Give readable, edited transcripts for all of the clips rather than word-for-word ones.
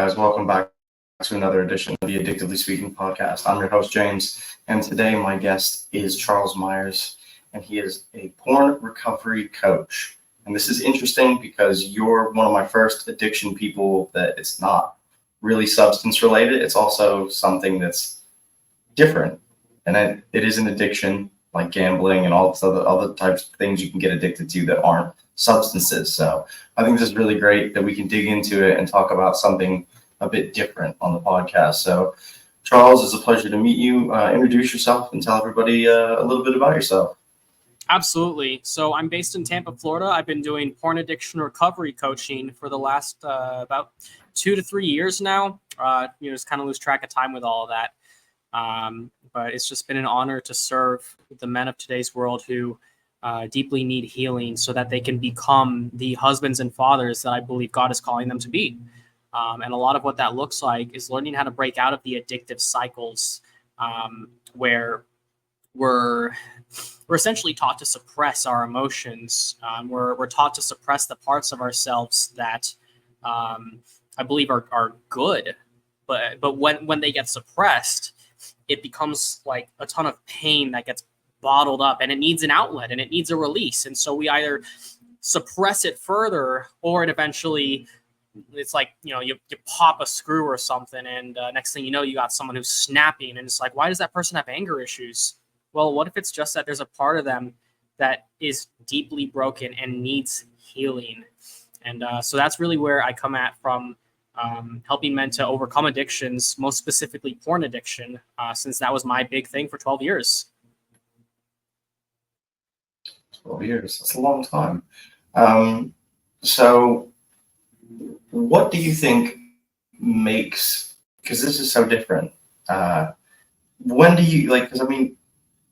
guys? Welcome back to another edition of the Addictively Speaking podcast. I'm your host, James, and today my guest is Charles Myers, and he is a porn recovery coach. And this is interesting because you're one of my first addiction people that it's not really substance related. It's also something that's different, and it is an addiction like gambling and all this other types of things you can get addicted to that aren't substances. So I think this is really great that we can dig into it and talk about something a bit different on the podcast. So Charles, it's a pleasure to meet you. Introduce yourself and tell everybody a little bit about yourself. Absolutely. So I'm based in Tampa, Florida. I've been doing porn addiction recovery coaching for the last about 2 to 3 years now. Just kind of lose track of time with all of that. But it's just been an honor to serve the men of today's world who deeply need healing so that they can become the husbands and fathers that I believe God is calling them to be. And a lot of what that looks like is learning how to break out of the addictive cycles where we're essentially taught to suppress our emotions. We're taught to suppress the parts of ourselves that I believe are good. But when they get suppressed, it becomes like a ton of pain that gets bottled up, and it needs an outlet and it needs a release. And so we either suppress it further, or it eventually, it's like, you pop a screw or something, and next thing you know, you got someone who's snapping, and it's like, why does that person have anger issues? Well, what if it's just that there's a part of them that is deeply broken and needs healing? And so that's really where I come at from. Helping men to overcome addictions, most specifically porn addiction, since that was my big thing for 12 years. 12 years, that's a long time. So what do you think makes, because this is so different, when do you, because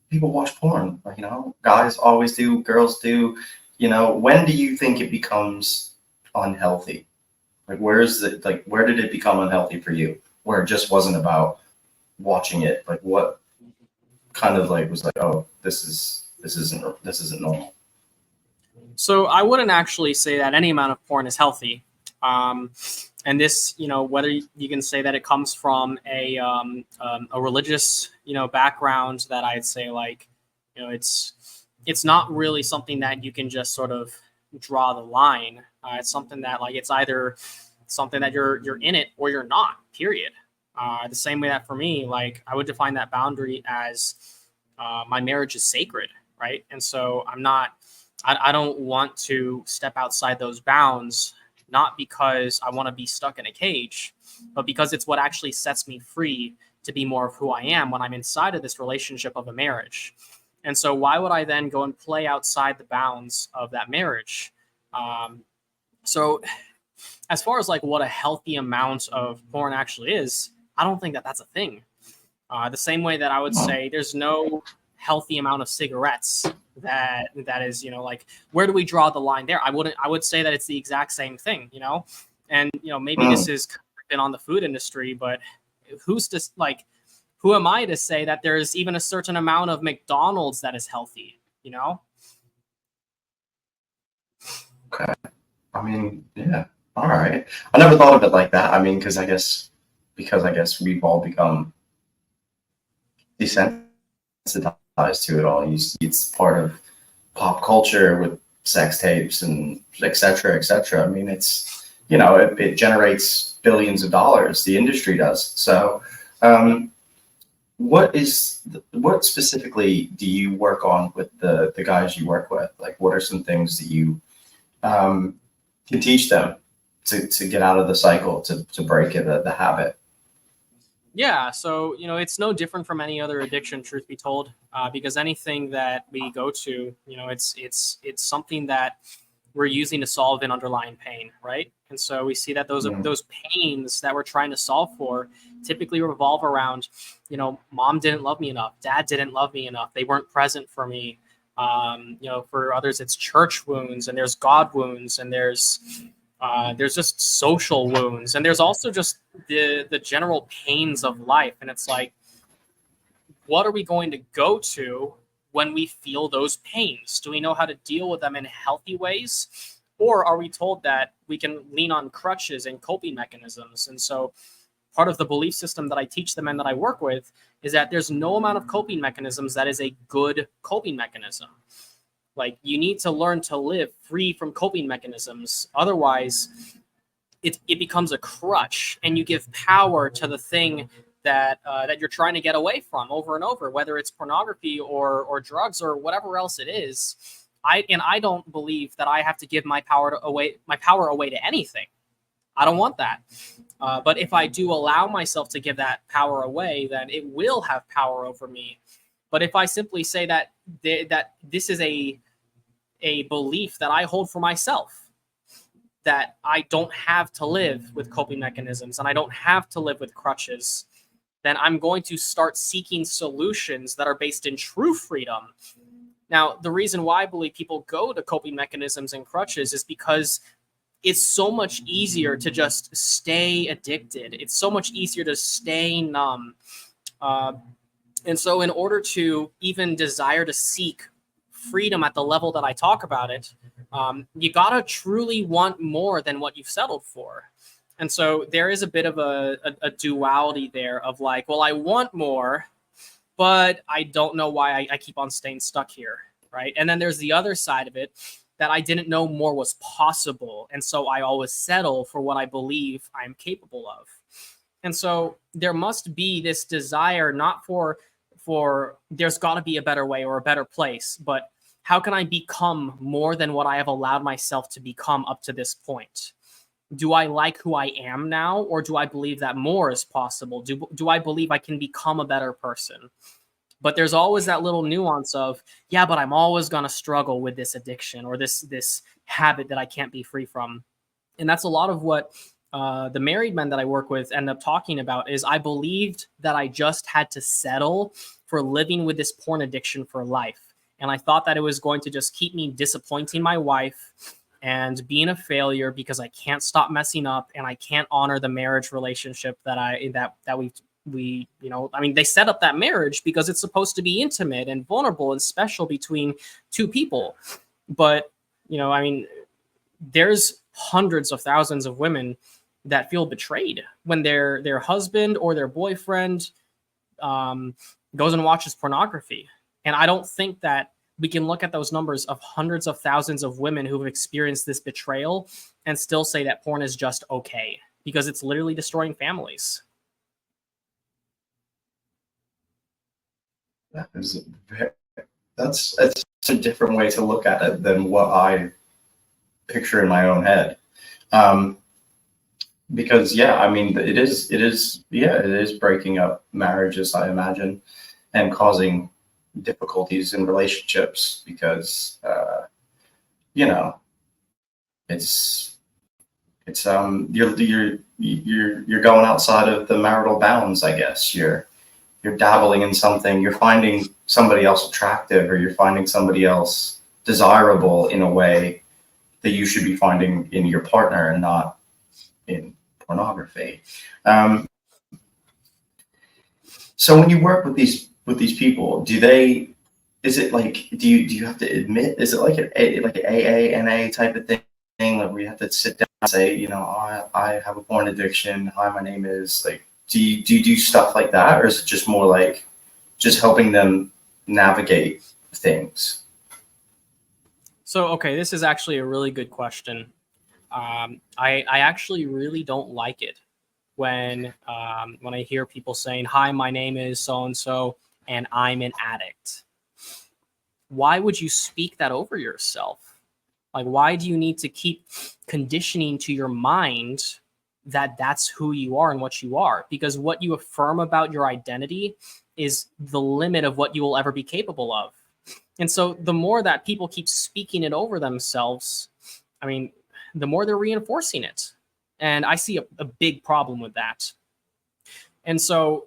people watch porn, guys always do, girls do, when do you think it becomes unhealthy? Where did it become unhealthy for you? Where it just wasn't about watching it? What kind of was oh, this isn't normal? So I wouldn't actually say that any amount of porn is healthy. And this, whether you can say that it comes from a religious, background, that I'd say it's not really something that you can just sort of draw the line. It's something that it's either something that you're in it or you're not, period. The same way that for me, I would define that boundary as my marriage is sacred, right? And so I don't want to step outside those bounds, not because I want to be stuck in a cage, but because it's what actually sets me free to be more of who I am when I'm inside of this relationship of a marriage. And so why would I then go and play outside the bounds of that marriage? So as far as what a healthy amount of porn actually is, I don't think that that's a thing. The same way that I would say there's no healthy amount of cigarettes that is, where do we draw the line there? I would say that it's the exact same thing, and, maybe this is been on the food industry, but who's just who am I to say that there's even a certain amount of McDonald's that is healthy, Okay. Yeah. All right. I never thought of it like that. Because I guess we've all become desensitized to it all. It's part of pop culture with sex tapes and et cetera, et cetera. It's, it generates billions of dollars. The industry does. So, what specifically do you work on with the guys you work with? What are some things that you can teach them to get out of the cycle, to break the habit? Yeah, so it's no different from any other addiction, truth be told, because anything that we go to, it's something that we're using to solve an underlying pain, right? And so we see that those pains that we're trying to solve for typically revolve around, mom didn't love me enough, dad didn't love me enough, they weren't present for me. For others, it's church wounds, and there's God wounds, and there's just social wounds, and there's also just the general pains of life. And it's what are we going to go to when we feel those pains? Do we know how to deal with them in healthy ways? Or are we told that we can lean on crutches and coping mechanisms? And so part of the belief system that I teach the men that I work with is that there's no amount of coping mechanisms that is a good coping mechanism. Like, you need to learn to live free from coping mechanisms. Otherwise, it becomes a crutch, and you give power to the thing that that you're trying to get away from over and over, whether it's pornography or drugs or whatever else it is. I don't believe that I have to give my power away to anything. I don't want that. But if I do allow myself to give that power away, then it will have power over me. But if I simply say that this is a belief that I hold for myself, that I don't have to live with coping mechanisms and I don't have to live with crutches, then I'm going to start seeking solutions that are based in true freedom. Now, the reason why I believe people go to coping mechanisms and crutches is because it's so much easier to just stay addicted. It's so much easier to stay numb. And so in order to even desire to seek freedom at the level that I talk about it, you gotta truly want more than what you've settled for. And so there is a bit of a duality there of like, well, I want more, but I don't know why I keep on staying stuck here, right? And then there's the other side of it, that I didn't know more was possible. And so I always settle for what I believe I'm capable of. And so there must be this desire, not for there's got to be a better way or a better place, but how can I become more than what I have allowed myself to become up to this point? Do I like who I am now, or do I believe that more is possible? Do I believe I can become a better person? But there's always that little nuance of, yeah, but I'm always going to struggle with this addiction or this habit that I can't be free from. And that's a lot of what the married men that I work with end up talking about is, I believed that I just had to settle for living with this porn addiction for life. And I thought that it was going to just keep me disappointing my wife and being a failure because I can't stop messing up and I can't honor the marriage relationship that we I mean, they set up that marriage because it's supposed to be intimate and vulnerable and special between two people. But, I mean, there's hundreds of thousands of women that feel betrayed when their husband or their boyfriend goes and watches pornography. And I don't think that we can look at those numbers of hundreds of thousands of women who've experienced this betrayal and still say that porn is just okay, because it's literally destroying families. That's a different way to look at it than what I picture in my own head. Because I mean, it is breaking up marriages, I imagine, and causing difficulties in relationships because it's you're going outside of the marital bounds, I guess. You're dabbling in something, you're finding somebody else attractive, or you're finding somebody else desirable in a way that you should be finding in your partner and not in pornography. So when you work with these people, do you have to admit, is it like an AA, NA type of thing, like where you have to sit down and say, I have a porn addiction, hi, my name is, like, do you do stuff like that, or is it just more like just helping them navigate things? So, okay, this is actually a really good question. I actually really don't like it when I hear people saying, hi, my name is so-and-so, and I'm an addict. Why would you speak that over yourself? Like, why do you need to keep conditioning to your mind that that's who you are and what you are? Because what you affirm about your identity is the limit of what you will ever be capable of. And so the more that people keep speaking it over themselves, I mean, the more they're reinforcing it. And I see a big problem with that. And so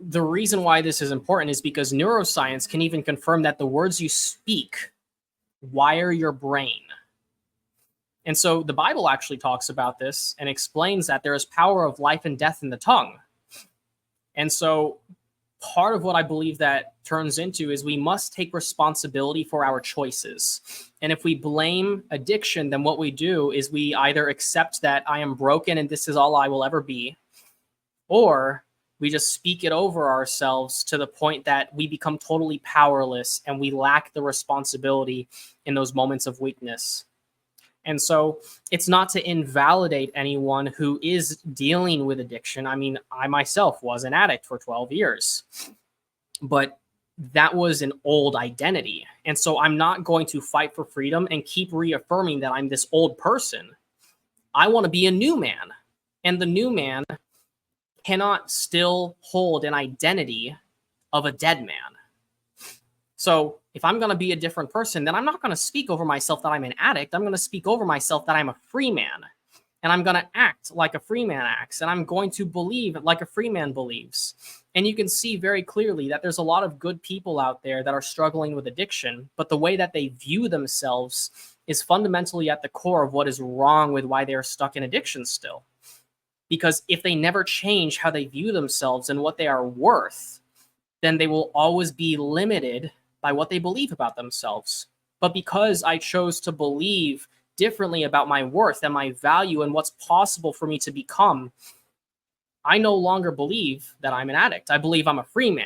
the reason why this is important is because neuroscience can even confirm that the words you speak wire your brain. And so the Bible actually talks about this and explains that there is power of life and death in the tongue. And so part of what I believe that turns into is we must take responsibility for our choices. And if we blame addiction, then what we do is we either accept that I am broken and this is all I will ever be, or we just speak it over ourselves to the point that we become totally powerless and we lack the responsibility in those moments of weakness. And so it's not to invalidate anyone who is dealing with addiction. I mean, I myself was an addict for 12 years, but that was an old identity. And so I'm not going to fight for freedom and keep reaffirming that I'm this old person. I want to be a new man. And the new man cannot still hold an identity of a dead man. So if I'm going to be a different person, then I'm not going to speak over myself that I'm an addict. I'm going to speak over myself that I'm a free man. And I'm going to act like a free man acts. And I'm going to believe like a free man believes. And you can see very clearly that there's a lot of good people out there that are struggling with addiction. But the way that they view themselves is fundamentally at the core of what is wrong with why they're stuck in addiction still. Because if they never change how they view themselves and what they are worth, then they will always be limited by what they believe about themselves. But because I chose to believe differently about my worth and my value and what's possible for me to become, I no longer believe that I'm an addict. I believe I'm a free man.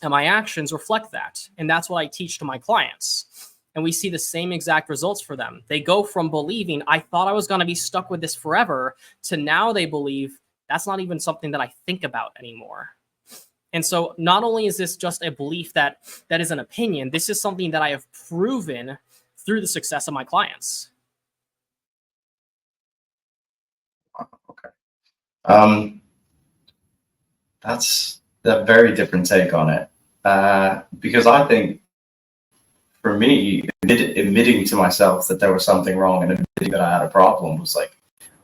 And my actions reflect that. And that's what I teach to my clients. And we see the same exact results for them. They go from believing, I thought I was going to be stuck with this forever, to now they believe that's not even something that I think about anymore. And so not only is this just a belief that is an opinion, this is something that I have proven through the success of my clients. Okay. That's a very different take on it. Because I think for me, admitting to myself that there was something wrong and admitting that I had a problem was like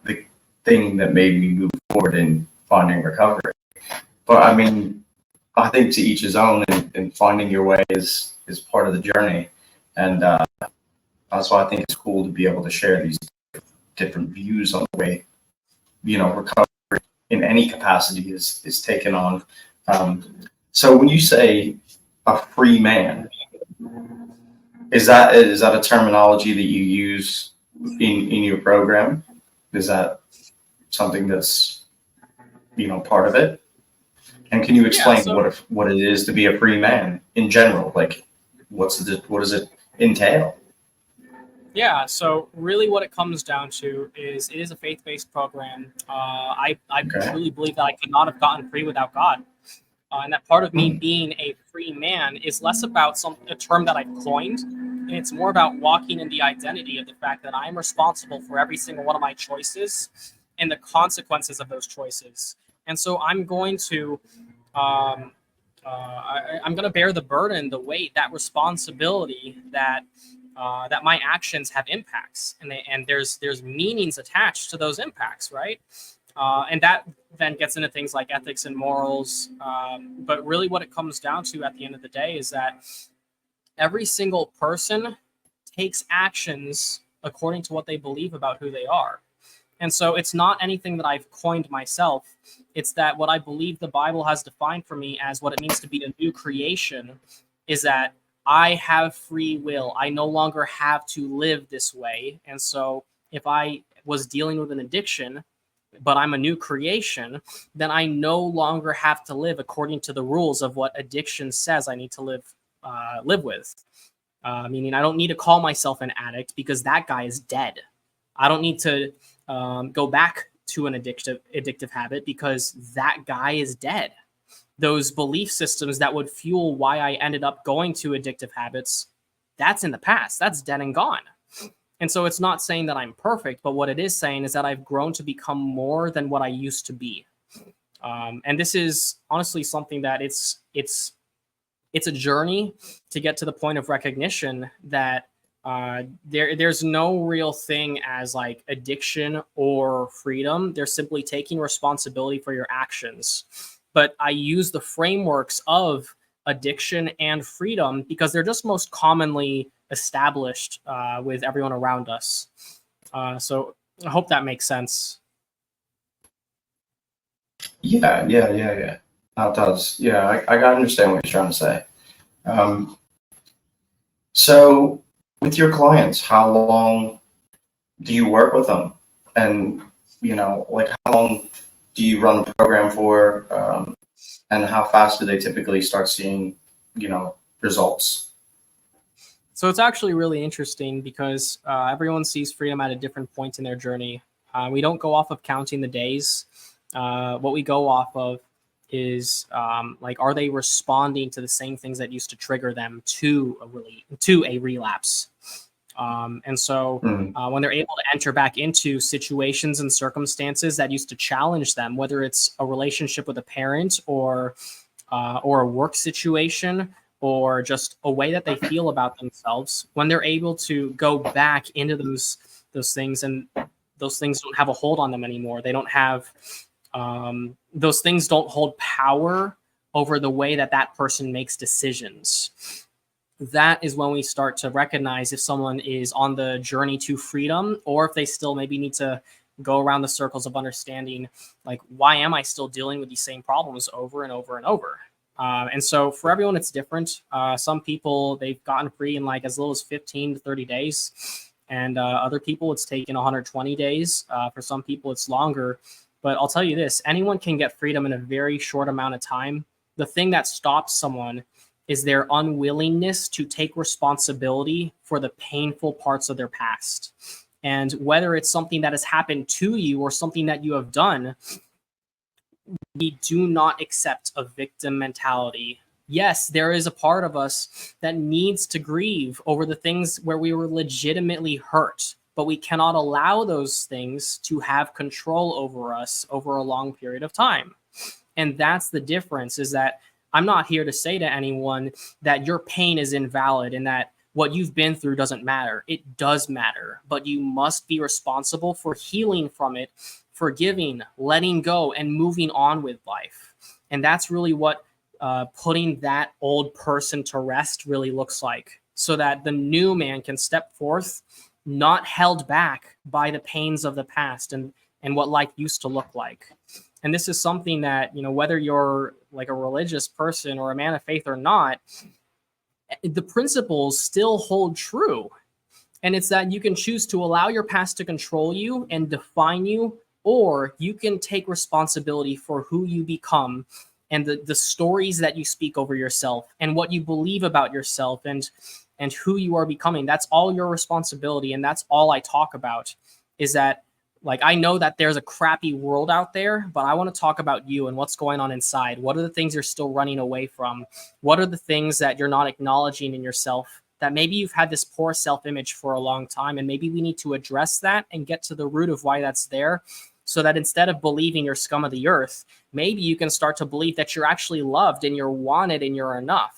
the thing that made me move forward in finding recovery. But I mean, I think to each his own, and finding your way is part of the journey. And that's why I think it's cool to be able to share these different views on the way, recovery in any capacity is taken on. So when you say a free man, is that a terminology that you use in your program? Is that something that's part of it? And can you explain what it is to be a free man in general? Like, what does it entail? Yeah, so really what it comes down to is it is a faith-based program. I truly believe that I could not have gotten free without God. And that part of me being a free man is less about a term that I've coined, and it's more about walking in the identity of the fact that I'm responsible for every single one of my choices and the consequences of those choices. And so I'm going to I'm going to bear the burden, the weight, that responsibility that my actions have impacts, and there's meanings attached to those impacts, right? And that then gets into things like ethics and morals. But really what it comes down to at the end of the day is that every single person takes actions according to what they believe about who they are. And so it's not anything that I've coined myself. It's that what I believe the Bible has defined for me as what it means to be a new creation is that I have free will. I no longer have to live this way. And so if I was dealing with an addiction, but I'm a new creation, then I no longer have to live according to the rules of what addiction says I need to live with. Meaning I don't need to call myself an addict because that guy is dead. I don't need to go back to an addictive habit because that guy is dead. Those belief systems that would fuel why I ended up going to addictive habits, that's in the past. That's dead and gone. And so it's not saying that I'm perfect, but what it is saying is that I've grown to become more than what I used to be. And this is honestly something that it's a journey to get to the point of recognition that there's no real thing as like addiction or freedom. They're simply taking responsibility for your actions. But I use the frameworks of addiction and freedom because they're just most commonly established with everyone around us. So I hope that makes sense. Yeah. It does. Yeah, I gotta understand what you're trying to say. Um, so with your clients, how long do you work with them? And, like how long do you run the program for? And how fast do they typically start seeing, results? So it's actually really interesting because everyone sees freedom at a different point in their journey. We don't go off of counting the days. What we go off of is like, are they responding to the same things that used to trigger them to a relapse? And so Mm. when they're able to enter back into situations and circumstances that used to challenge them, whether it's a relationship with a parent or a work situation or just a way that they feel about themselves, when they're able to go back into those things, and those things don't have a hold on them anymore. They don't have those things don't hold power over the way that that person makes decisions. That is when we start to recognize if someone is on the journey to freedom, or if they still maybe need to go around the circles of understanding, like, why am I still dealing with these same problems over and over and over? And so for everyone, it's different. Some people, they've gotten free in like as little as 15 to 30 days. And other people, it's taken 120 days. For some people, it's longer. But I'll tell you this, anyone can get freedom in a very short amount of time. The thing that stops someone is their unwillingness to take responsibility for the painful parts of their past. And whether it's something that has happened to you or something that you have done, we do not accept a victim mentality. Yes, there is a part of us that needs to grieve over the things where we were legitimately hurt, but we cannot allow those things to have control over us over a long period of time. And that's the difference, is that I'm not here to say to anyone that your pain is invalid and that what you've been through doesn't matter. It does matter, but you must be responsible for healing from it, forgiving, letting go, and moving on with life. And that's really what putting that old person to rest really looks like, so that the new man can step forth, not held back by the pains of the past and what life used to look like. And this is something that, whether you're like a religious person or a man of faith or not, the principles still hold true. And it's that you can choose to allow your past to control you and define you, or you can take responsibility for who you become and the stories that you speak over yourself and what you believe about yourself and who you are becoming. That's all your responsibility. And that's all I talk about, is that, like, I know that there's a crappy world out there, but I want to talk about you and what's going on inside. What are the things you're still running away from? What are the things that you're not acknowledging in yourself? That maybe you've had this poor self-image for a long time, and maybe we need to address that and get to the root of why that's there, so that instead of believing you're scum of the earth, maybe you can start to believe that you're actually loved and you're wanted and you're enough.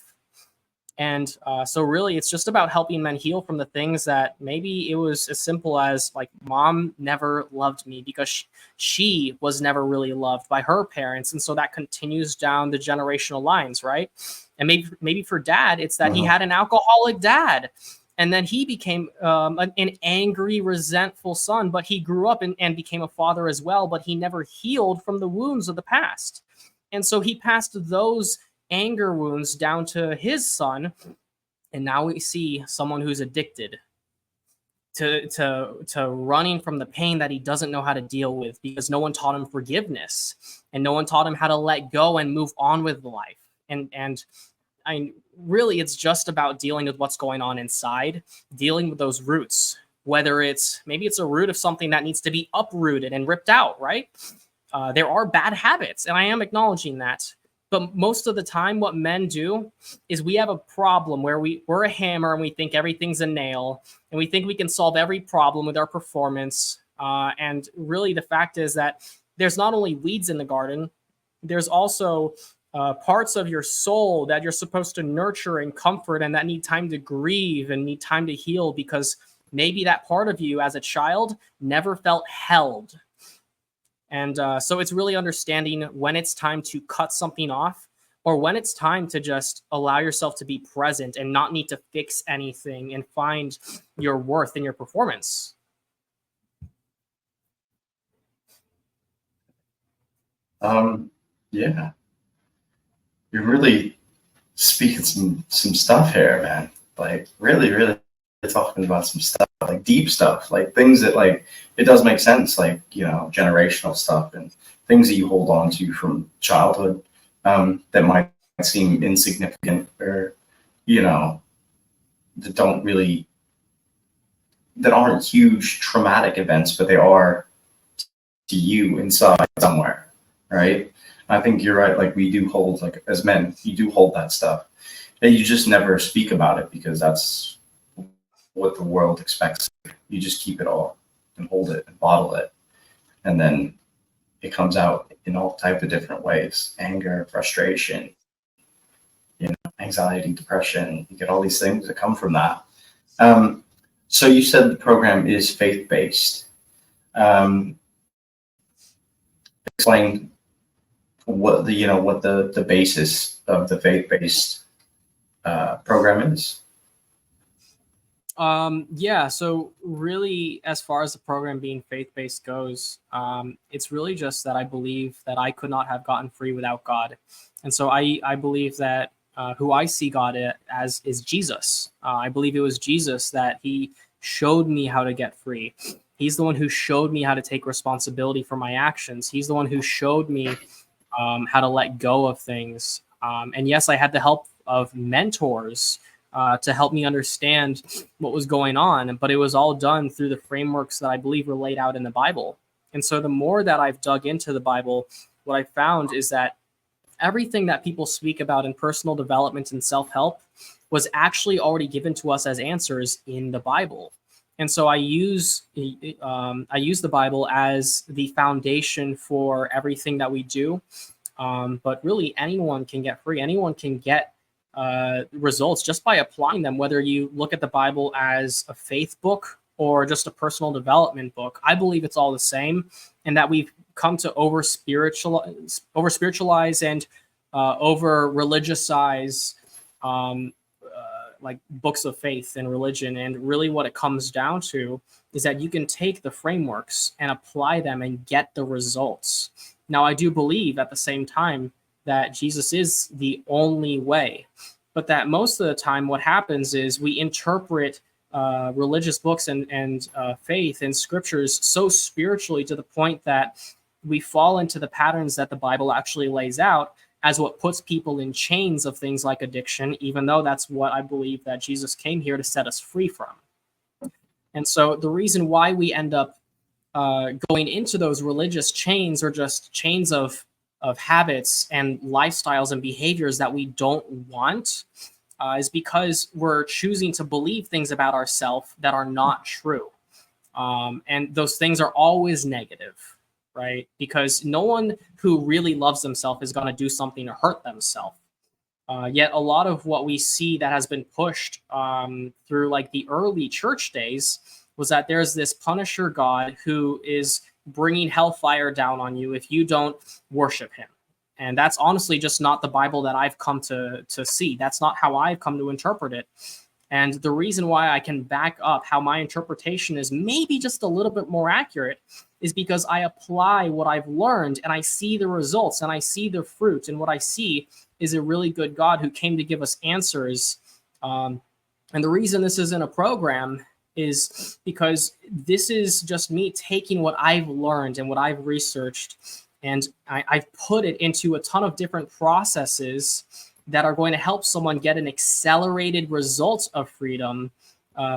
And so really, it's just about helping men heal from the things that maybe it was as simple as, like, mom never loved me because she was never really loved by her parents. And so that continues down the generational lines, right? And maybe for dad, it's that he had an alcoholic dad. And then he became an angry, resentful son, but he grew up and became a father as well, but he never healed from the wounds of the past. And so he passed those anger wounds down to his son, and now we see someone who's addicted to running from the pain that he doesn't know how to deal with, because no one taught him forgiveness and no one taught him how to let go and move on with life. And really, it's just about dealing with what's going on inside, dealing with those roots, whether maybe it's a root of something that needs to be uprooted and ripped out, right? There are bad habits, and I am acknowledging that. But most of the time, what men do is we have a problem where we're a hammer and we think everything's a nail, and we think we can solve every problem with our performance. And really, the fact is that there's not only weeds in the garden, there's also parts of your soul that you're supposed to nurture and comfort, and that need time to grieve and need time to heal, because maybe that part of you as a child never felt held. And so it's really understanding when it's time to cut something off, or when it's time to just allow yourself to be present and not need to fix anything and find your worth in your performance. Yeah. you're really speaking some stuff here, man. Like really, really talking about some stuff, like deep stuff, like things that like it does make sense, like generational stuff and things that you hold on to from childhood that might seem insignificant or that don't really that aren't huge traumatic events, but they are to you inside somewhere, right? I think you're right. Like we do hold, like as men, you do hold that stuff, and you just never speak about it because that's what the world expects. You just keep it all and hold it and bottle it, and then it comes out in all type of different ways: anger, frustration, anxiety, depression. You get all these things that come from that. So you said the program is faith-based. Explain what the basis of the faith-based program is. Yeah, so really, as far as the program being faith-based goes, it's really just that I believe that I could not have gotten free without God. And so I believe that who I see God as is Jesus. I believe it was Jesus that he showed me how to get free. He's the one who showed me how to take responsibility for my actions. He's the one who showed me how to let go of things. And yes, I had the help of mentors to help me understand what was going on, but it was all done through the frameworks that I believe were laid out in the Bible. And so the more that I've dug into the Bible, what I found is that everything that people speak about in personal development and self-help was actually already given to us as answers in the Bible. And so I use the Bible as the foundation for everything that we do. But really, anyone can get free. Anyone can get results just by applying them, whether you look at the Bible as a faith book or just a personal development book. I believe it's all the same, and that we've come to over spiritualize and over religiousize like books of faith and religion. And really what it comes down to is that you can take the frameworks and apply them and get the results. Now, I do believe at the same time that Jesus is the only way, but that most of the time what happens is we interpret religious books and faith and scriptures so spiritually to the point that we fall into the patterns that the Bible actually lays out as what puts people in chains of things like addiction, even though that's what I believe that Jesus came here to set us free from. And so the reason why we end up going into those religious chains, or just chains of habits and lifestyles and behaviors that we don't want, is because we're choosing to believe things about ourselves that are not true. And those things are always negative, right? Because no one who really loves themselves is going to do something to hurt themselves. Yet a lot of what we see that has been pushed through like the early church days was that there's this punisher God who is bringing hellfire down on you if you don't worship him. And that's honestly just not the Bible that I've come to see. That's not how I've come to interpret it. And the reason why I can back up how my interpretation is maybe just a little bit more accurate is because I apply what I've learned and I see the results and I see the fruit. And what I see is a really good God who came to give us answers. And the reason this isn't a program is because this is just me taking what I've learned and what I've researched, and I've put it into a ton of different processes that are going to help someone get an accelerated result of freedom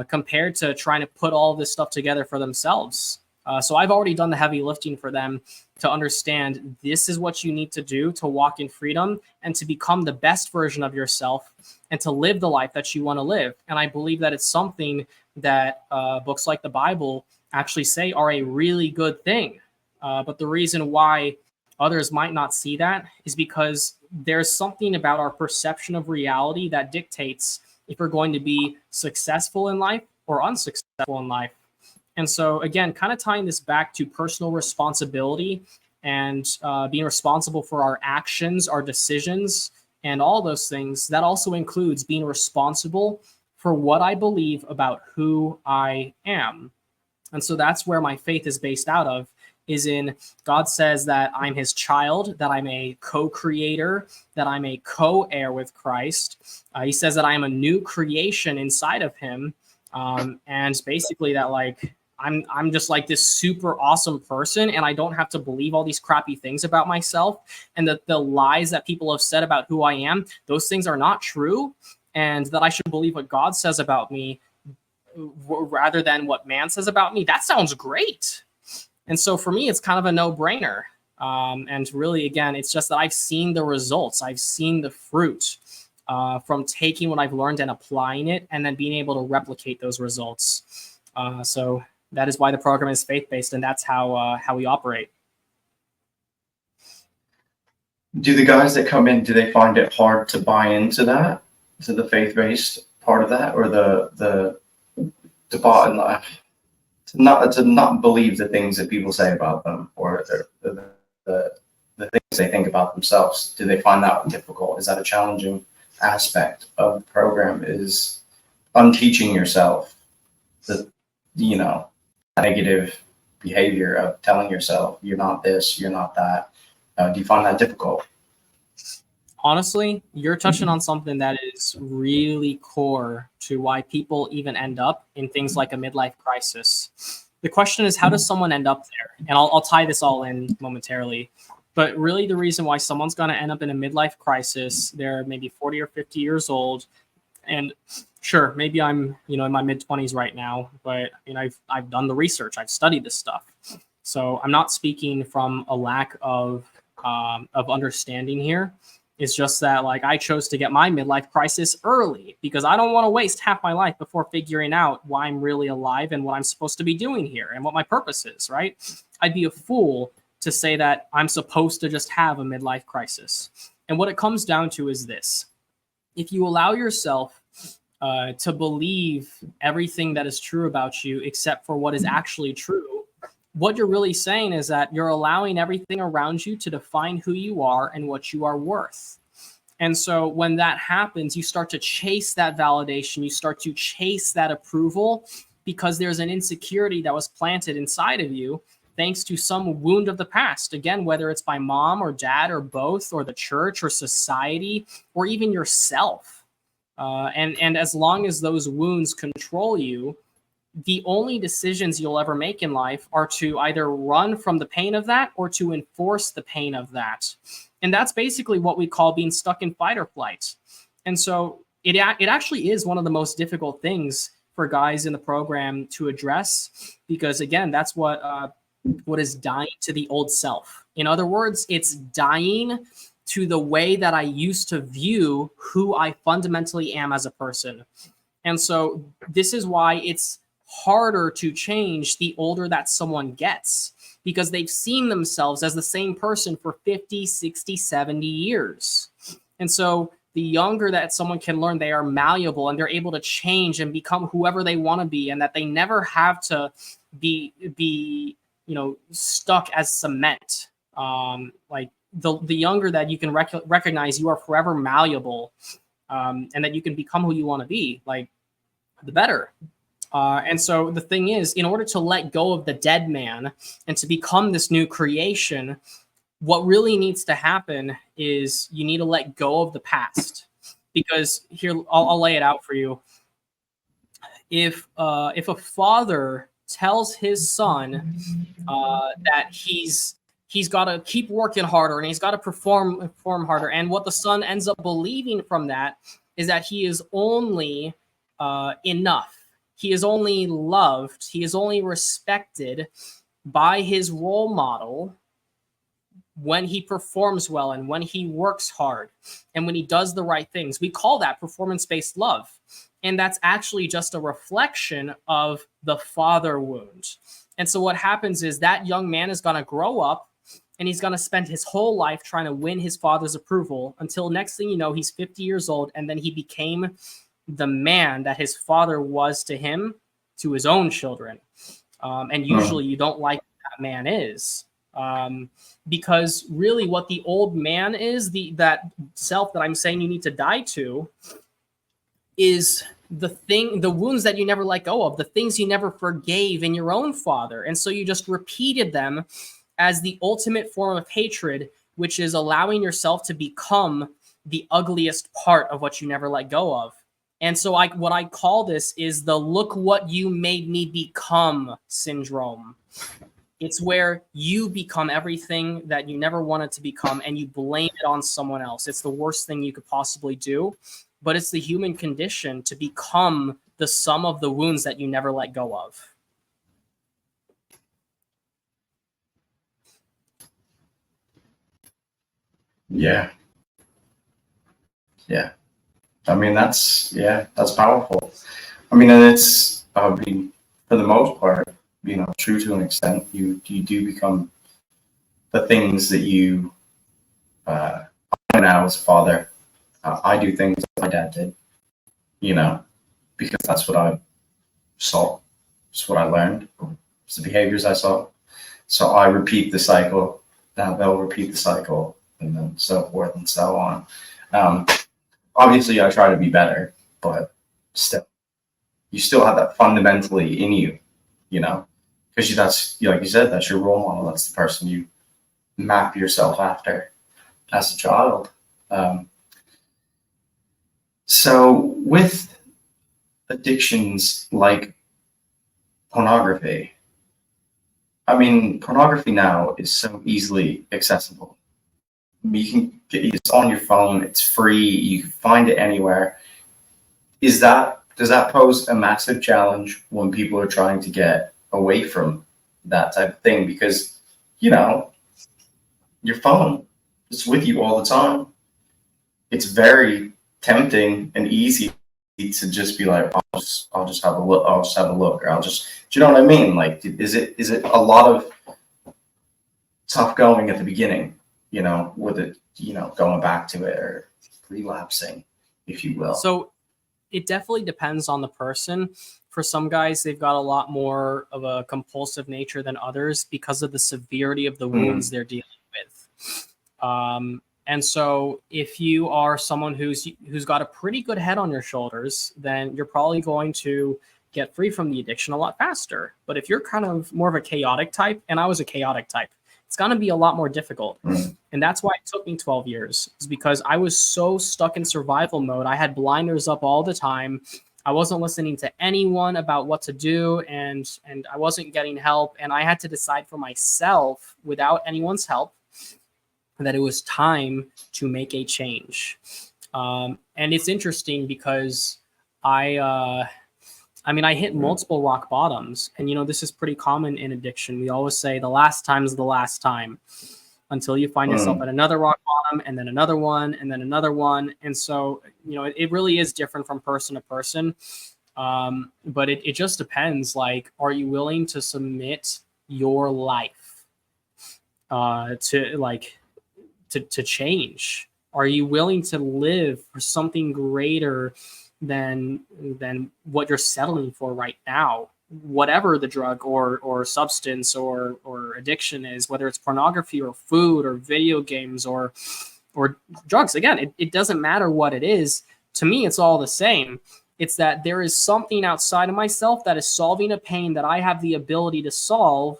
compared to trying to put all this stuff together for themselves. So I've already done the heavy lifting for them to understand this is what you need to do to walk in freedom and to become the best version of yourself and to live the life that you want to live. And I believe that it's something that books like the Bible actually say are a really good thing. But the reason why others might not see that is because there's something about our perception of reality that dictates if we're going to be successful in life or unsuccessful in life. And so, again, kind of tying this back to personal responsibility and being responsible for our actions, our decisions, and all those things, that also includes being responsible for what I believe about who I am. And so that's where my faith is based out of, is in God says that I'm his child, that I'm a co-creator, that I'm a co-heir with Christ. He says that I am a new creation inside of him. And basically that like I'm just like this super awesome person, and I don't have to believe all these crappy things about myself, and that the lies that people have said about who I am, those things are not true, and that I should believe what God says about me rather than what man says about me. That sounds great. And so for me, it's kind of a no-brainer. And really, again, it's just that I've seen the results. I've seen the fruit from taking what I've learned and applying it, and then being able to replicate those results. So that is why the program is faith-based, and that's how we operate. Do the guys that come in, do they find it hard to buy into that, to the faith-based part of that, or the bottom line, to not believe the things that people say about them, or the things they think about themselves? Do they find that difficult? Is that a challenging aspect of the program, is unteaching yourself the negative behavior of telling yourself you're not this, you're not that? Do you find that difficult? Honestly, you're touching on something that is really core to why people even end up in things like a midlife crisis. The question is, how does someone end up there? And I'll tie this all in momentarily. But really, the reason why someone's going to end up in a midlife crisis, they're maybe 40 or 50 years old. And sure, maybe I'm, in my mid-20s right now, but I've done the research, I've studied this stuff. So I'm not speaking from a lack of understanding here. It's just that like I chose to get my midlife crisis early because I don't want to waste half my life before figuring out why I'm really alive and what I'm supposed to be doing here and what my purpose is, right? I'd be a fool to say that I'm supposed to just have a midlife crisis. And what it comes down to is this. If you allow yourself to believe everything that is true about you except for what is actually true, what you're really saying is that you're allowing everything around you to define who you are and what you are worth. And so when that happens, you start to chase that validation, you start to chase that approval because there's an insecurity that was planted inside of you thanks to some wound of the past. Again, whether it's by mom or dad or both, or the church or society, or even yourself. And as long as those wounds control you, the only decisions you'll ever make in life are to either run from the pain of that or to enforce the pain of that. And that's basically what we call being stuck in fight or flight. And so it actually is one of the most difficult things for guys in the program to address, because again, that's what is dying to the old self. In other words, it's dying to the way that I used to view who I fundamentally am as a person. And so this is why it's harder to change the older that someone gets, because they've seen themselves as the same person for 50, 60, 70 years. And so the younger that someone can learn they are malleable and they're able to change and become whoever they want to be, and that they never have to be stuck as cement. Like the younger that you can recognize you are forever malleable, and that you can become who you want to be, like the better. And so the thing is, in order to let go of the dead man and to become this new creation, what really needs to happen is you need to let go of the past. Because here, I'll lay it out for you. If a father tells his son that he's got to keep working harder and he's got to perform harder, and what the son ends up believing from that is that he is only enough. He is only loved. He is only respected by his role model when he performs well and when he works hard and when he does the right things. We call that performance-based love. And that's actually just a reflection of the father wound. And so what happens is that young man is going to grow up and he's going to spend his whole life trying to win his father's approval until next thing you know, he's 50 years old, and then he became the man that his father was to him, to his own children. And usually you don't like who that man is. Because really what the old man is, that self that I'm saying you need to die to, is the wounds that you never let go of, the things you never forgave in your own father. And so you just repeated them as the ultimate form of hatred, which is allowing yourself to become the ugliest part of what you never let go of. And so what I call this is the look what you made me become syndrome. It's where you become everything that you never wanted to become and you blame it on someone else. It's the worst thing you could possibly do, but it's the human condition to become the sum of the wounds that you never let go of. Yeah. Yeah. I mean, that's powerful. I mean, and it's, for the most part, true to an extent. You do become the things that you, I know now as a father, I do things that my dad did, because that's what I saw. It's what I learned. It's the behaviors I saw. So I repeat the cycle. Now they'll repeat the cycle, and then so forth and so on. Obviously, I try to be better, but still, you still have that fundamentally in you, because that's, like you said, that's your role model. That's the person you map yourself after as a child. So with addictions like pornography, I mean, pornography now is so easily accessible. You can get it's on your phone, it's free, you can find it anywhere. Does that pose a massive challenge when people are trying to get away from that type of thing? Because, your phone is with you all the time. It's very tempting and easy to just be like, I'll just have a look, or do you know what I mean? Like, is it a lot of tough going at the beginning, with it, going back to it or relapsing, if you will? So it definitely depends on the person. For some guys, they've got a lot more of a compulsive nature than others because of the severity of the wounds they're dealing with. And so if you are someone who's got a pretty good head on your shoulders, then you're probably going to get free from the addiction a lot faster. But if you're kind of more of a chaotic type, and I was a chaotic type, it's going to be a lot more difficult. And that's why it took me 12 years, is because I was so stuck in survival mode. I had blinders up all the time. I wasn't listening to anyone about what to do, and I wasn't getting help. And I had to decide for myself, without anyone's help, that it was time to make a change. And it's interesting because I hit multiple rock bottoms, and this is pretty common in addiction. We always say the last time is the last time, until you find yourself at another rock bottom, and then another one, and then another one. And so, it really is different from person to person. But it just depends. Like, are you willing to submit your life to change? Are you willing to live for something greater than what you're settling for right now, whatever the drug or substance or addiction is, whether it's pornography or food or video games or drugs? Again, it doesn't matter what it is. To me, it's all the same. It's that there is something outside of myself that is solving a pain that I have the ability to solve,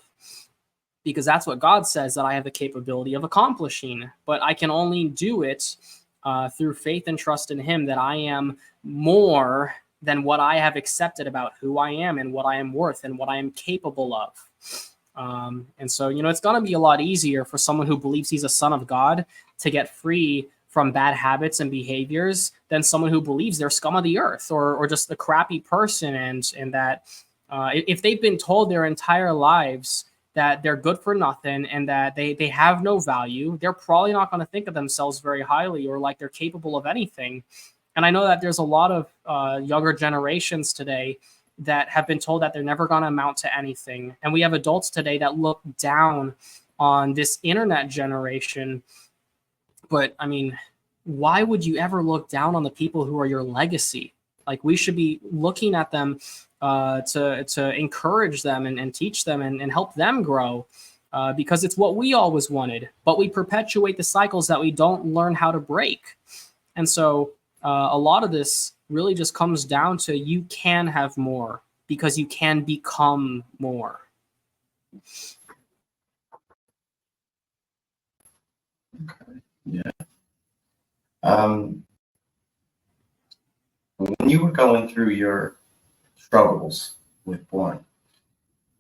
because that's what God says that I have the capability of accomplishing. But I can only do it through faith and trust in Him, that I am more than what I have accepted about who I am and what I am worth and what I am capable of. And so, it's going to be a lot easier for someone who believes he's a son of God to get free from bad habits and behaviors than someone who believes they're scum of the earth or just a crappy person. And that if they've been told their entire lives that they're good for nothing and that they have no value, they're probably not going to think of themselves very highly or like they're capable of anything. And I know that there's a lot of younger generations today that have been told that they're never going to amount to anything. And we have adults today that look down on this internet generation. But I mean, why would you ever look down on the people who are your legacy? Like, we should be looking at them to encourage them and teach them and help them grow, because it's what we always wanted. But we perpetuate the cycles that we don't learn how to break. And so a lot of this really just comes down to you can have more because you can become more. Yeah. When you were going through your struggles with porn,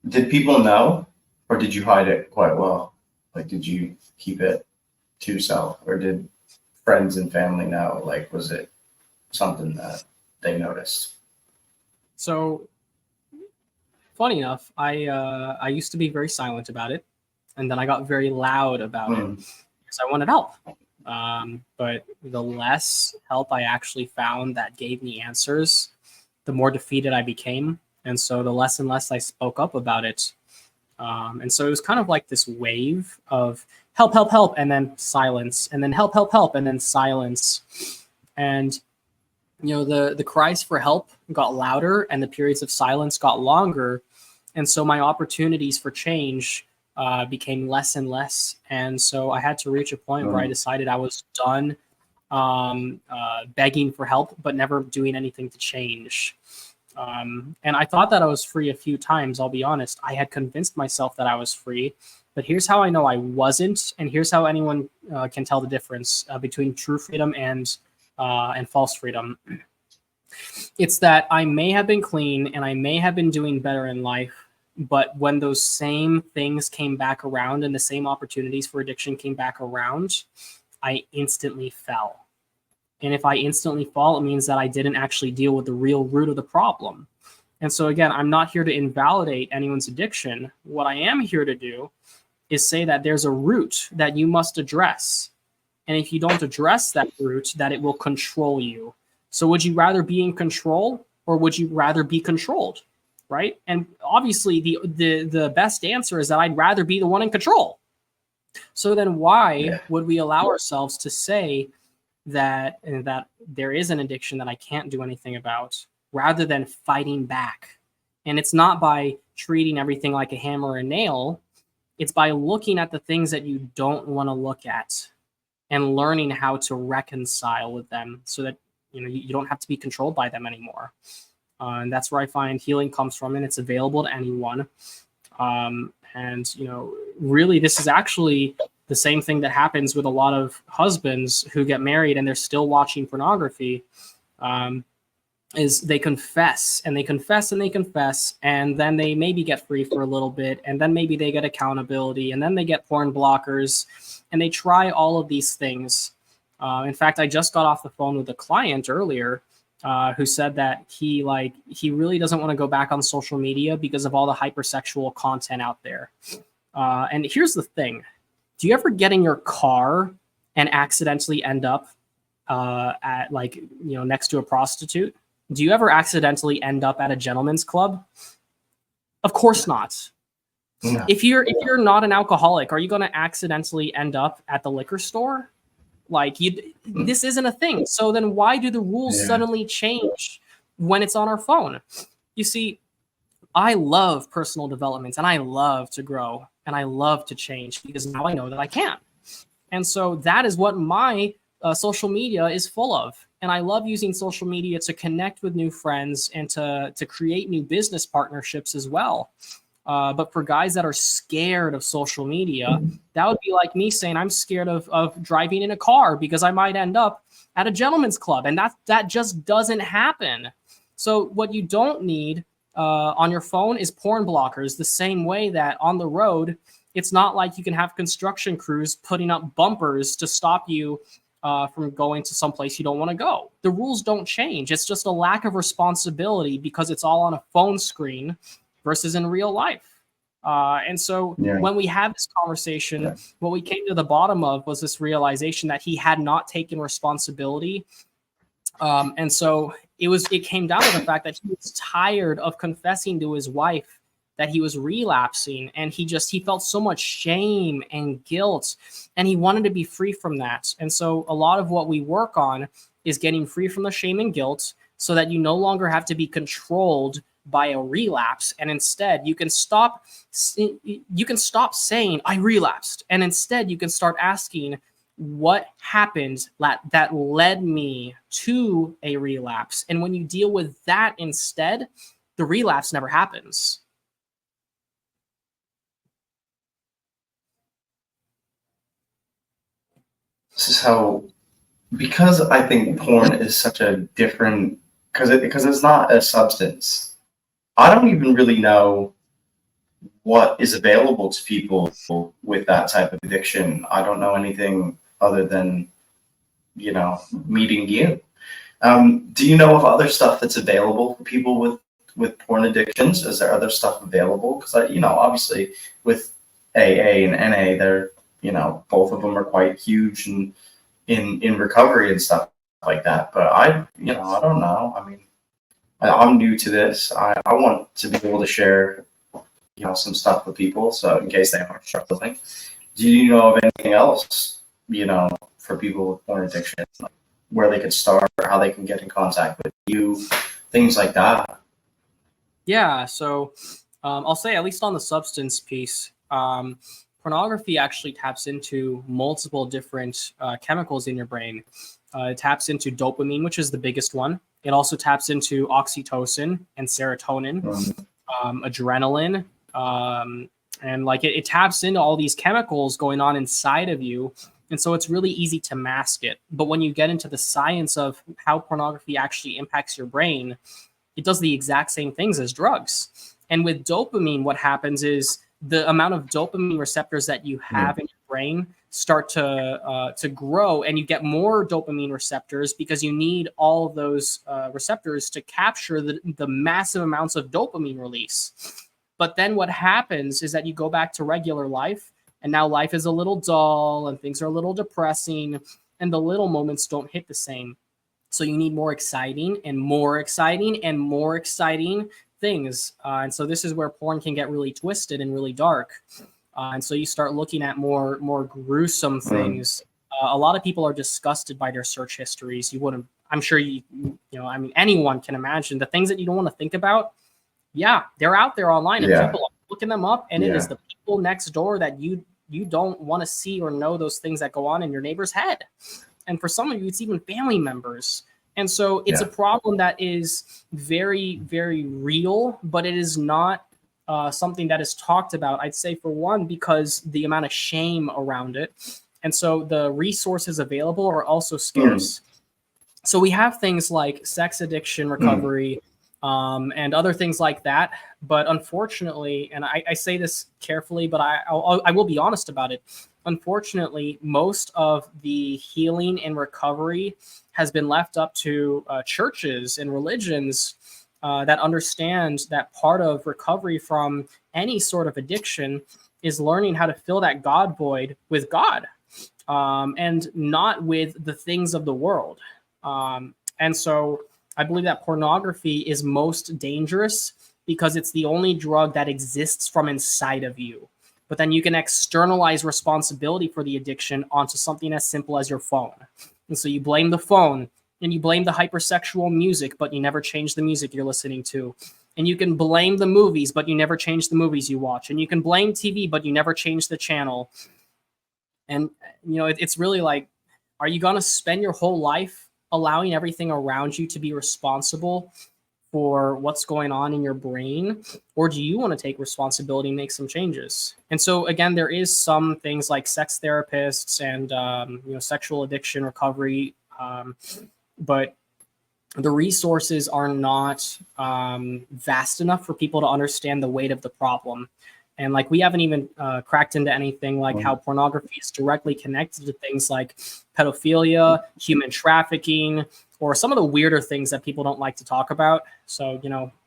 did people know, or did you hide it quite well? Like, did you keep it to yourself, or did friends and family know? Like, was it something that they noticed? So, funny enough, I used to be very silent about it, and then I got very loud about it because I wanted help. But the less help I actually found that gave me answers, the more defeated I became. And so the less and less I spoke up about it. And so it was kind of like this wave of help, help, help, and then silence, and then help, help, help, and then silence. And the cries for help got louder and the periods of silence got longer. And so my opportunities for change became less and less. And so I had to reach a point where I decided I was done begging for help, but never doing anything to change. And I thought that I was free a few times, I'll be honest. I had convinced myself that I was free, but here's how I know I wasn't, and here's how anyone can tell the difference between true freedom and false freedom. It's that I may have been clean and I may have been doing better in life, but when those same things came back around and the same opportunities for addiction came back around, I instantly fell. And if I instantly fall, it means that I didn't actually deal with the real root of the problem. And so again, I'm not here to invalidate anyone's addiction. What I am here to do is say that there's a root that you must address. And if you don't address that root, that it will control you. So would you rather be in control or would you rather be controlled? Right? And obviously the best answer is that I'd rather be the one in control. So then why would we allow ourselves to say that there is an addiction that I can't do anything about rather than fighting back? And it's not by treating everything like a hammer or a nail. It's by looking at the things that you don't want to look at and learning how to reconcile with them so that you don't have to be controlled by them anymore. And that's where I find healing comes from, and it's available to anyone. And really, this is actually the same thing that happens with a lot of husbands who get married and they're still watching pornography. Is they confess and they confess and they confess, and then they maybe get free for a little bit, and then maybe they get accountability, and then they get porn blockers, and they try all of these things. In fact, I just got off the phone with a client earlier who said that he really doesn't want to go back on social media because of all the hypersexual content out there. And here's the thing. Do you ever get in your car and accidentally end up at next to a prostitute? Do you ever accidentally end up at a gentleman's club? Of course not. No. If you're not an alcoholic, are you going to accidentally end up at the liquor store? This isn't a thing. So then why do the rules suddenly change when it's on our phone? You see, I love personal development and I love to grow and I love to change because now I know that I can. And so that is what my social media is full of. And I love using social media to connect with new friends and to create new business partnerships as well. But for guys that are scared of social media, that would be like me saying I'm scared of driving in a car because I might end up at a gentleman's club. And that just doesn't happen. So what you don't need on your phone is porn blockers, the same way that on the road, it's not like you can have construction crews putting up bumpers to stop you from going to some place you don't want to go. The rules don't change. It's just a lack of responsibility because it's all on a phone screen versus in real life. And so when we had this conversation, what we came to the bottom of was this realization that he had not taken responsibility. And so it came down to the fact that he was tired of confessing to his wife that he was relapsing, and he felt so much shame and guilt, and he wanted to be free from that. And so a lot of what we work on is getting free from the shame and guilt so that you no longer have to be controlled by a relapse, and instead you can stop saying I relapsed, and instead you can start asking, what happened that led me to a relapse. And when you deal with that instead, the relapse never happens. This is how, because I think porn is such a different, because it's not a substance. I don't even really know what is available to people with that type of addiction. I don't know anything other than, meeting you. Do you know of other stuff that's available for people with porn addictions? Is there other stuff available? Because obviously with AA and NA, they're, both of them are quite huge and in recovery and stuff like that. But I don't know. I mean, I'm new to this. I want to be able to share, some stuff with people. So in case they are struggling, do you know of anything else, for people with porn addiction, like where they could start, or how they can get in contact with you, things like that? Yeah, so I'll say, at least on the substance piece, pornography actually taps into multiple different chemicals in your brain. It taps into dopamine, which is the biggest one. It also taps into oxytocin and serotonin, adrenaline, and like it taps into all these chemicals going on inside of you. And so it's really easy to mask it. But when you get into the science of how pornography actually impacts your brain, it does the exact same things as drugs. And with dopamine, what happens is the amount of dopamine receptors that you have in your brain start to grow, and you get more dopamine receptors because you need all of those receptors to capture the massive amounts of dopamine release. But then what happens is that you go back to regular life, and now life is a little dull and things are a little depressing, and the little moments don't hit the same. So you need more exciting and more exciting and more exciting things. And so this is where porn can get really twisted and really dark. And so you start looking at more gruesome things. A lot of people are disgusted by their search histories. I'm sure anyone can imagine the things that you don't want to think about. Yeah, they're out there online, and people are looking them up, and it is the people next door that you don't want to see or know those things that go on in your neighbor's head. And for some of you, it's even family members. And so it's a problem that is very, very real, but it is not something that is talked about, I'd say, for one, because the amount of shame around it. And so the resources available are also scarce. So we have things like sex addiction recovery and other things like that. But unfortunately, and I say this carefully, but I will be honest about it. Unfortunately, most of the healing and recovery has been left up to churches and religions that understand that part of recovery from any sort of addiction is learning how to fill that God void with God and not with the things of the world. And so I believe that pornography is most dangerous because it's the only drug that exists from inside of you. But then you can externalize responsibility for the addiction onto something as simple as your phone. And so you blame the phone and you blame the hypersexual music, but you never change the music you're listening to. And you can blame the movies, but you never change the movies you watch. And you can blame TV, but you never change the channel. And, it's really like, are you going to spend your whole life allowing everything around you to be responsible for what's going on in your brain, or do you want to take responsibility and make some changes? And so again, there is some things like sex therapists and sexual addiction recovery, but the resources are not vast enough for people to understand the weight of the problem. And like we haven't even cracked into anything like how pornography is directly connected to things like pedophilia, human trafficking, or some of the weirder things that people don't like to talk about. So,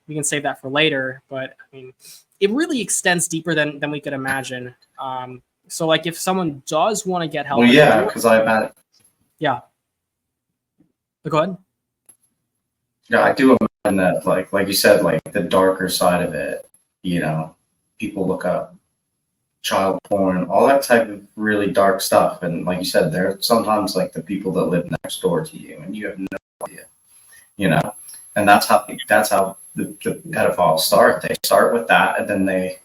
we can save that for later. But I mean, it really extends deeper than we could imagine. So like if someone does want to get help. Well, yeah, because I've had. Yeah. Go ahead. Yeah, I do imagine that, like you said, like the darker side of it, people look up child porn, all that type of really dark stuff. And like you said, they're sometimes like the people that live next door to you and you have no idea, and that's how the pedophiles start. They start with that and then they,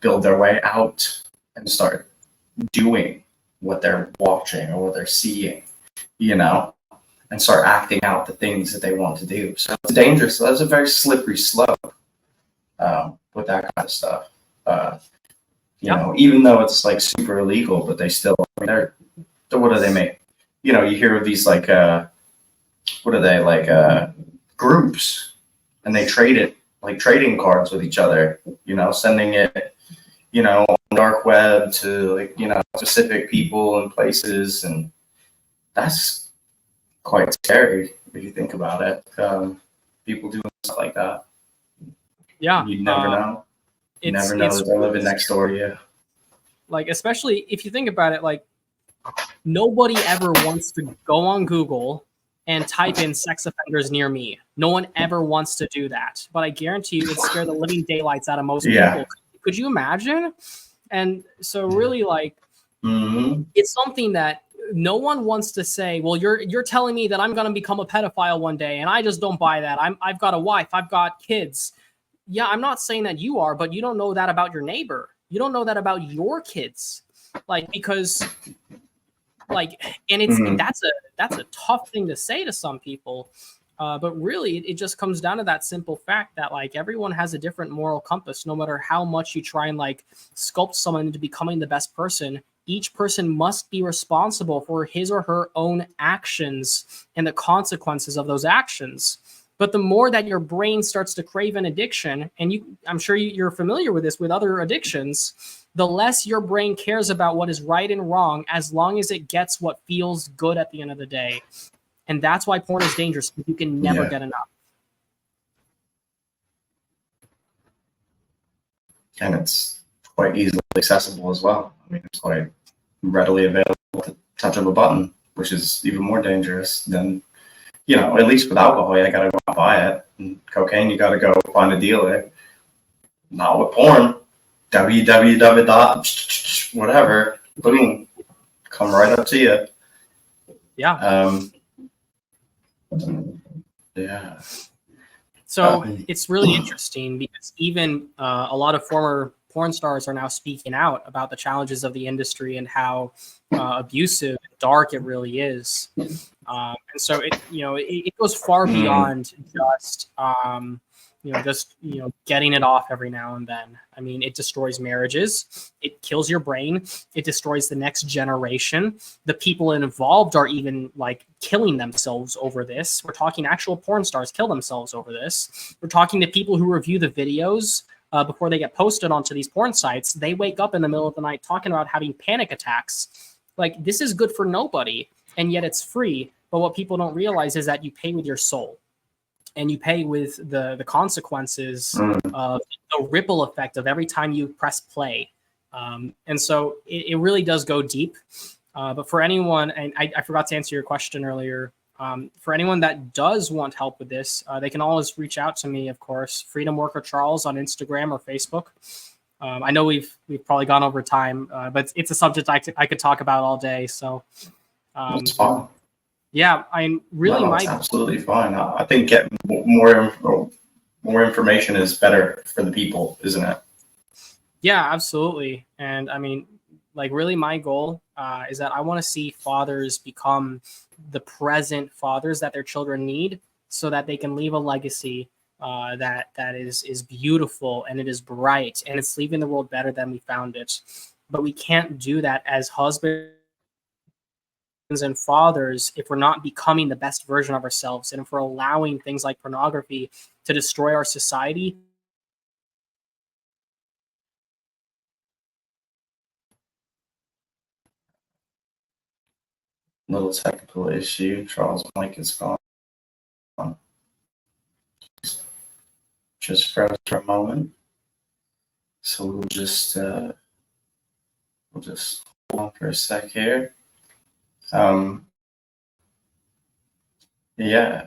build their way out and start doing, what they're watching or what they're seeing, you know, and start acting out the things that they want to do. So it's dangerous. That's a very slippery slope with that kind of stuff. You know, even though it's like super illegal, but they still, they're what do they make? You know, you hear of these like what are they like groups, and they trade it like trading cards with each other. You know, sending it, you know, on dark web to like, you know, specific people and places, and that's quite scary if you think about it. People doing stuff like that. Yeah, You never know. You never know that they're living next door to you. Like, especially if you think about it, like, nobody ever wants to go on Google and type in sex offenders near me. No one ever wants to do that. But I guarantee you, it scared the living daylights out of most people. Could you imagine? And so, really, like, it's something that no one wants to say. Well, you're telling me that I'm going to become a pedophile one day, and I just don't buy that. I've got a wife. I've got kids. Yeah, I'm not saying that you are, but you don't know that about your neighbor. You don't know that about your kids, like, because, like, and it's and that's a tough thing to say to some people, but really it just comes down to that simple fact that, like, everyone has a different moral compass. No matter how much you try and, like, sculpt someone into becoming the best person, each person must be responsible for his or her own actions and the consequences of those actions. But the more that your brain starts to crave an addiction, and I'm sure you're familiar with this with other addictions, the less your brain cares about what is right and wrong, as long as it gets what feels good at the end of the day. And that's why porn is dangerous, because you can never get enough. And it's quite easily accessible as well. I mean, it's quite readily available at the touch of a button, which is even more dangerous than, you know, at least with alcohol, you gotta go and buy it. And cocaine, you gotta go find a dealer. Not with porn. www. Whatever. Boom. Come right up to you. Yeah. Yeah. So it's really interesting because even a lot of former porn stars are now speaking out about the challenges of the industry and how abusive and dark it really is. And so it goes far beyond just getting it off every now and then. I mean, it destroys marriages, it kills your brain, it destroys the next generation. The people involved are even, like, killing themselves over this. We're talking actual porn stars kill themselves over this. We're talking to people who review the videos before they get posted onto these porn sites. They wake up in the middle of the night talking about having panic attacks. Like, this is good for nobody, and yet it's free. But what people don't realize is that you pay with your soul, and you pay with the consequences of the ripple effect of every time you press play. And so it really does go deep. But for anyone, and I forgot to answer your question earlier, for anyone that does want help with this, they can always reach out to me, of course, Freedom Worker Charles on Instagram or Facebook. I know we've probably gone over time, but it's a subject I could talk about all day. So It's fine. Yeah, it's absolutely fine. I think getting more information is better for the people, isn't it? Yeah, absolutely. And I mean, like, really, my goal is that I want to see fathers become the present fathers that their children need, so that they can leave a legacy that is beautiful, and it is bright, and it's leaving the world better than we found it. But we can't do that as husbands and fathers if we're not becoming the best version of ourselves, and if we're allowing things like pornography to destroy our society. Little technical issue. Charles' mic is gone. Just froze for a moment. So we'll just hold on for a sec here. Yeah.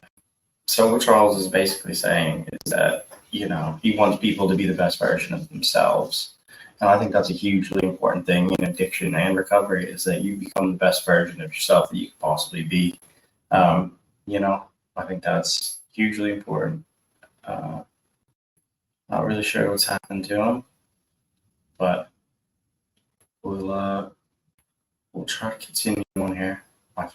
So what Charles is basically saying is that, you know, he wants people to be the best version of themselves. And I think that's a hugely important thing in addiction and recovery, is that you become the best version of yourself that you could possibly be. You know, I think that's hugely important. Not really sure what's happened to him, but we'll we'll try to continue on here. I'm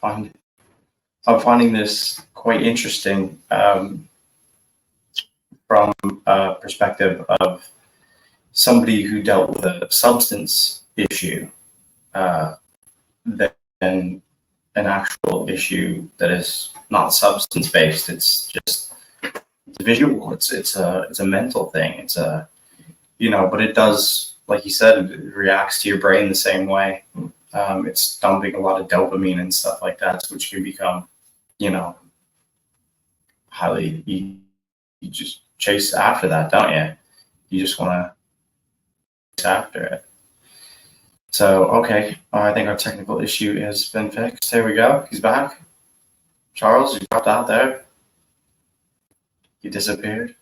finding this quite interesting from a perspective of somebody who dealt with a substance issue than an actual issue that is not substance based. It's just visual. It's a mental thing. It's a but it does, like you said, it reacts to your brain the same way. It's dumping a lot of dopamine and stuff like that, which can become, highly. You just chase after that, don't you? You just want to chase after it. So, okay, I think our technical issue has been fixed. There we go. He's back. Charles, you dropped out there. You disappeared.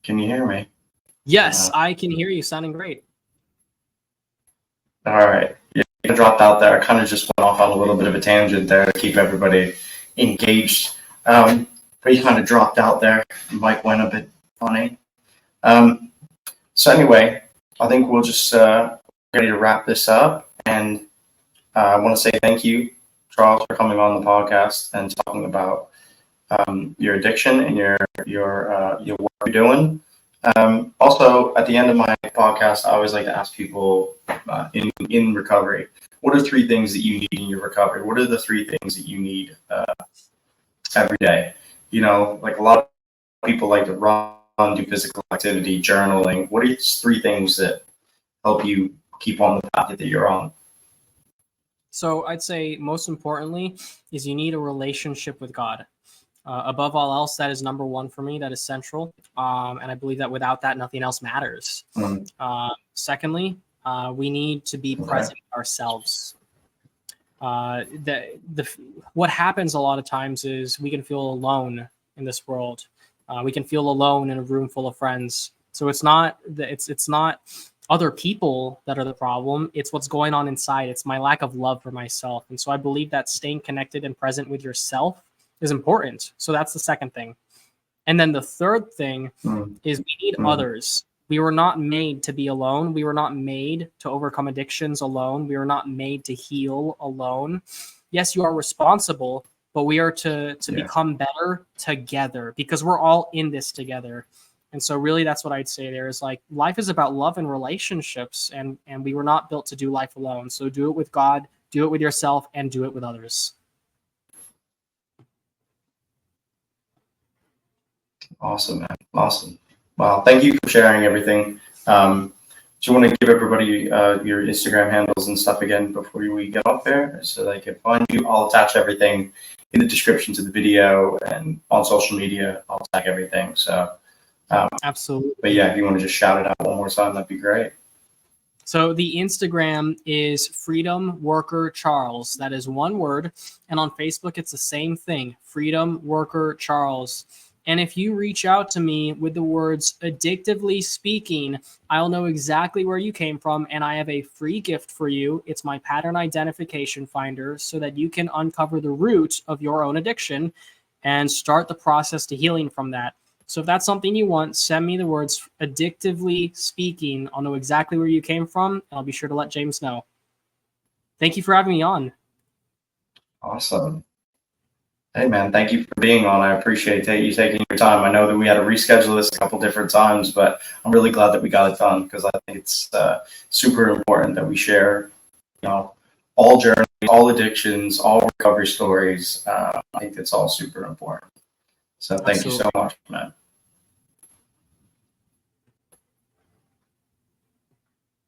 Can you hear me? Yes, I can hear you sounding great. All right. You dropped out there. I kind of just went off on a little bit of a tangent there to keep everybody engaged. But you kind of dropped out there. The mic went a bit funny. So anyway, I think we'll just ready to wrap this up. And I want to say thank you, Charles, for coming on the podcast and talking about your addiction and your work you're doing. Also, at the end of my podcast, I always like to ask people in recovery, what are 3 things that you need in your recovery? What are the 3 things that you need every day? Like a lot of people like to run, do physical activity, journaling. What are 3 things that help you keep on the path that you're on? So I'd say most importantly is you need a relationship with God. Above all else, that is number 1 for me. That is central. And I believe that without that, nothing else matters. Secondly, we need to be present ourselves. What happens a lot of times is we can feel alone in this world. We can feel alone in a room full of friends. So it's not other people that are the problem. It's what's going on inside. It's my lack of love for myself. And so I believe that staying connected and present with yourself is important. So that's the second thing. And then the third thing is we need others. We were not made to be alone. We were not made to overcome addictions alone. We were not made to heal alone. Yes, you are responsible, but we are to become better together because we're all in this together. And so really that's what I'd say there is like life is about love and relationships, and we were not built to do life alone. So do it with God, do it with yourself, and do it with others. Awesome, man. Awesome. Well, thank you for sharing everything. Do you want to give everybody your Instagram handles and stuff again before we get off there so they can find you? I'll attach everything in the description to the video and on social media. I'll tag everything. So, absolutely. But yeah, if you want to just shout it out one more time, that'd be great. So the Instagram is Freedom Worker Charles. That is one word. And on Facebook, it's the same thing, Freedom Worker Charles. And if you reach out to me with the words addictively speaking, I'll know exactly where you came from. And I have a free gift for you. It's my pattern identification finder so that you can uncover the root of your own addiction and start the process to healing from that. So if that's something you want, send me the words addictively speaking. I'll know exactly where you came from. And I'll be sure to let James know. Thank you for having me on. Awesome. Hey, man, thank you for being on. I appreciate you taking your time. I know that we had to reschedule this a couple different times, but I'm really glad that we got it done because I think it's super important that we share, all journeys, all addictions, all recovery stories. I think it's all super important. So thank you so much, man.